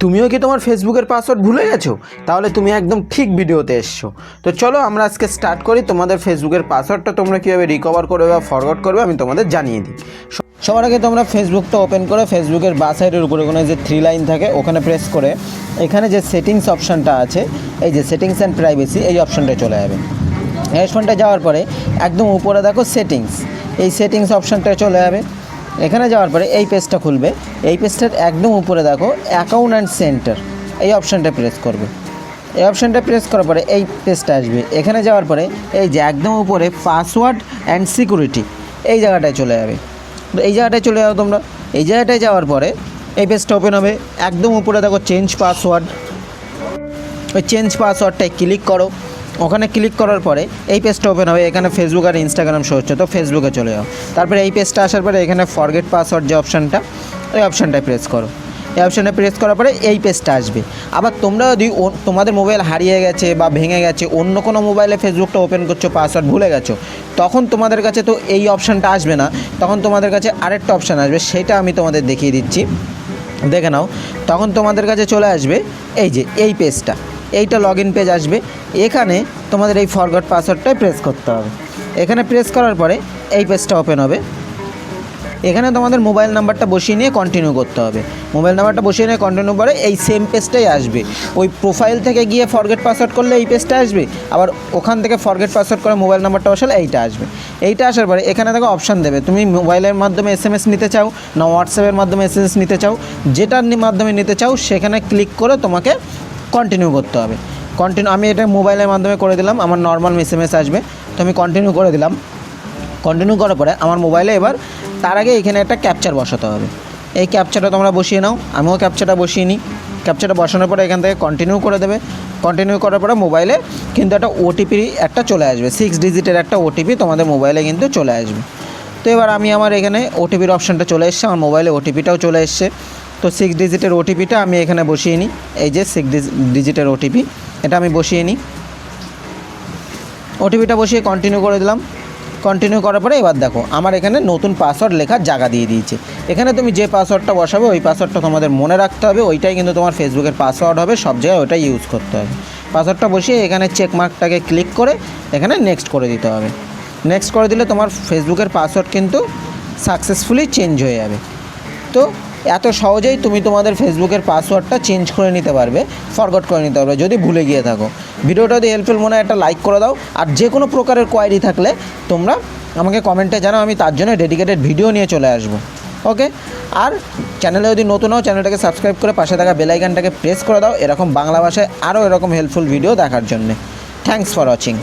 তুমিও কি তোমার ফেসবুকের পাসওয়ার্ড ভুলে গেছো? তাহলে তুমি একদম ঠিক ভিডিওতে এসছো। তো চলো আমরা আজকে স্টার্ট করি। তোমাদের ফেসবুকের পাসওয়ার্ডটা তোমরা কীভাবে রিকভার করবে বা ফরওয়ার্ড করবে আমি তোমাদের জানিয়ে দিই। সবার আগে তোমরা ফেসবুকটা ওপেন করে ফেসবুকের বাঁ সাইডের উপরে কোনো যে 3 লাইন থাকে ওখানে প্রেস করে এখানে যে সেটিংস অপশানটা আছে, এই যে সেটিংস অ্যান্ড প্রাইভেসি, এই অপশানটায় চলে যাবে। এই অপশানটায় যাওয়ার পরে একদম উপরে দেখো সেটিংস, এই সেটিংস অপশানটায় চলে যাবে। এখানে যাওয়ার পরে এই পেজটা খুলবে। এই পেজটার একদম উপরে দেখো অ্যাকাউন্ট অ্যান্ড সেন্টার, এই অপশানটা প্রেস করবে। এই অপশানটা প্রেস করার পরে এই পেজটা আসবে। এখানে যাওয়ার পরে এই যে একদম উপরে পাসওয়ার্ড অ্যান্ড সিকিউরিটি, এই জায়গাটায় চলে যাবে। তো এই জায়গাটায় চলে যাও তোমরা। এই জায়গাটায় যাওয়ার পরে এই পেজটা ওপেন হবে। একদম উপরে দেখো চেঞ্জ পাসওয়ার্ড, ওই চেঞ্জ পাসওয়ার্ডটায় ক্লিক করো। ওখানে ক্লিক করার পরে এই পেজটা ওপেন হবে। এখানে ফেসবুক আর ইনস্টাগ্রাম শো হচ্ছে, তো ফেসবুকে চলে যাও। তারপরে এই পেজটা আসার পরে এখানে ফরগেট পাসওয়ার্ড যে অপশানটা, এই অপশানটায় প্রেস করো। এই অপশানে প্রেস করার পরে এই পেজটা আসবে। আবার তোমরা যদি তোমাদের মোবাইল হারিয়ে গেছে বা ভেঙে গেছে, অন্য কোনো মোবাইলে ফেসবুকটা ওপেন করছো, পাসওয়ার্ড ভুলে গেছো, তখন তোমাদের কাছে তো এই অপশানটা আসবে না, তখন তোমাদের কাছে আরেকটা অপশান আসবে, সেটা আমি তোমাদের দেখিয়ে দিচ্ছি, দেখে নাও। তখন তোমাদের কাছে চলে আসবে এই যে এই পেজটা, এইটা লগ ইন পেজ আসবে। এখানে তোমাদের এই ফরগট পাসওয়ার্ডটাই প্রেস করতে হবে। এখানে প্রেস করার পরে এই পেজটা ওপেন হবে। এখানে তোমাদের মোবাইল নাম্বারটা বসিয়ে নিয়ে কন্টিনিউ করতে হবে। মোবাইল নাম্বারটা বসিয়ে নিয়ে কন্টিনিউ করে এই সেম পেজটাই আসবে। ওই প্রোফাইল থেকে গিয়ে ফরগেট পাসওয়ার্ড করলে এই পেজটা আসবে, আবার ওখান থেকে ফরগেট পাসওয়ার্ড করে মোবাইল নাম্বারটা বসালে এইটা আসবে। এইটা আসার পরে এখানে দেখো অপশান দেবে, তুমি মোবাইলের মাধ্যমে SMS নিতে চাও না হোয়াটসঅ্যাপের মাধ্যমে SMS নিতে চাও, যেটার মাধ্যমে নিতে চাও সেখানে ক্লিক করে তোমাকে কন্টিনিউ করতে হবে। কন্টিনিউ, আমি এটা মোবাইলের মাধ্যমে করে দিলাম, আমার নর্মাল SMS আসবে, তো আমি কন্টিনিউ করে দিলাম। কন্টিনিউ করার পরে আমার মোবাইলে এবার তার আগে এখানে একটা ক্যাপচার বসাতে হবে। এই ক্যাপচারটা তোমরা বসিয়ে নাও, আমিও ক্যাপচারটা বসিয়ে নিই। ক্যাপচারটা বসানোর পরে এখান থেকে কন্টিনিউ করে দেবে। কন্টিনিউ করার পরে মোবাইলে কিন্তু একটা OTP একটা চলে আসবে, 6 ডিজিটের একটা OTP তোমাদের মোবাইলে কিন্তু চলে আসবে। তো এবার আমি আমার এখানে OTPর অপশানটা চলে এসছে, আমার মোবাইলে OTPটাও চলে এসছে। তো 6 ডিজিটের OTPটা আমি এখানে বসিয়ে নিই। এই যে 6 ডিজিটের OTP, এটা আমি বসিয়ে নিই। OTPটা বসিয়ে কন্টিনিউ করে দিলাম। কন্টিনিউ করার পরে এবার দেখো আমার এখানে নতুন পাসওয়ার্ড লেখার জায়গা দিয়ে দিয়েছে। এখানে তুমি যে পাসওয়ার্ডটা বসাবে ওই পাসওয়ার্ডটা তোমাদের মনে রাখতে হবে, ওইটাই কিন্তু তোমার ফেসবুকের পাসওয়ার্ড হবে, সব জায়গায় ওইটাই ইউজ করতে হবে। পাসওয়ার্ডটা বসিয়ে এখানে চেকমার্কটাকে ক্লিক করে এখানে নেক্সট করে দিতে হবে। নেক্সট করে দিলে তোমার ফেসবুকের পাসওয়ার্ড কিন্তু সাকসেসফুলি চেঞ্জ হয়ে যাবে। তো এত সহজেই তুমি তোমাদের ফেসবুকের পাসওয়ার্ডটা চেঞ্জ করে নিতে পারবে, ফরগট করে নিতে পারবে যদি ভুলে গিয়ে থাকো। ভিডিওটা যদি হেল্পফুল মনে হয় একটা লাইক করে দাও, আর যে কোনো প্রকারের কোয়ারি থাকলে তোমরা আমাকে কমেন্টে জানাও, আমি তার জন্য ডেডিকেটেড ভিডিও নিয়ে চলে আসবো। ওকে, আর চ্যানেলে যদি নতুন হও চ্যানেলটাকে সাবস্ক্রাইব করে পাশে থাকা বেল আইকনটাকে প্রেস করে দাও এরকম বাংলা ভাষায় আরও এরকম হেল্পফুল ভিডিও দেখার জন্যে। Thanks for watching.